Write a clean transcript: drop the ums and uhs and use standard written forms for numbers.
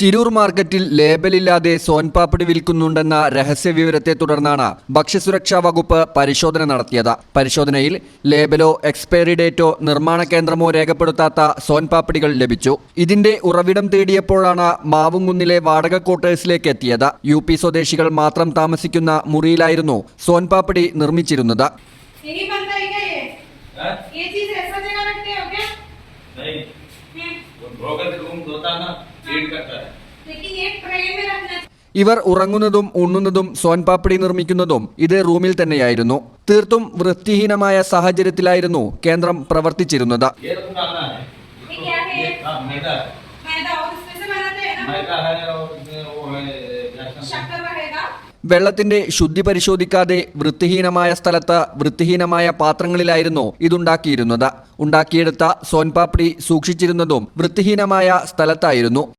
തിരൂർ മാർക്കറ്റിൽ ലേബലില്ലാതെ സോൻപാപ്പടി വിൽക്കുന്നുണ്ടെന്ന രഹസ്യവിവരത്തെ തുടർന്നാണ് ഭക്ഷ്യസുരക്ഷാ വകുപ്പ് പരിശോധന നടത്തിയത്. പരിശോധനയിൽ ലേബലോ എക്സ്പയറി ഡേറ്റോ നിർമ്മാണ കേന്ദ്രമോ രേഖപ്പെടുത്താത്ത സോൻപാപ്പടികൾ ലഭിച്ചു. ഇതിന്റെ ഉറവിടം തേടിയപ്പോഴാണ് മാവുംകുന്നിലെ വാടക ക്വാർട്ടേഴ്സിലേക്ക് എത്തിയത്. UP സ്വദേശികൾ മാത്രം താമസിക്കുന്ന മുറിയിലായിരുന്നു സോൻപാപ്പടി നിർമ്മിച്ചിരുന്നത്. ഇവർ ഉറങ്ങുന്നതും ഉണ്ണുന്നതും സോൻപാപ്പടി നിർമ്മിക്കുന്നതും ഇതേ റൂമിൽ തന്നെയായിരുന്നു. തീർത്തും വൃത്തിഹീനമായ സാഹചര്യത്തിലായിരുന്നു കേന്ദ്രം പ്രവർത്തിച്ചിരുന്നത്. വെള്ളത്തിന്റെ ശുദ്ധി പരിശോധിക്കാതെ വൃത്തിഹീനമായ സ്ഥലത്ത് വൃത്തിഹീനമായ പാത്രങ്ങളിലായിരുന്നു ഇതുണ്ടാക്കിയിരുന്നത്. ഉണ്ടാക്കിയെടുത്ത സോൻപാപ്പടി സൂക്ഷിച്ചിരുന്നതും വൃത്തിഹീനമായ സ്ഥലത്തായിരുന്നു.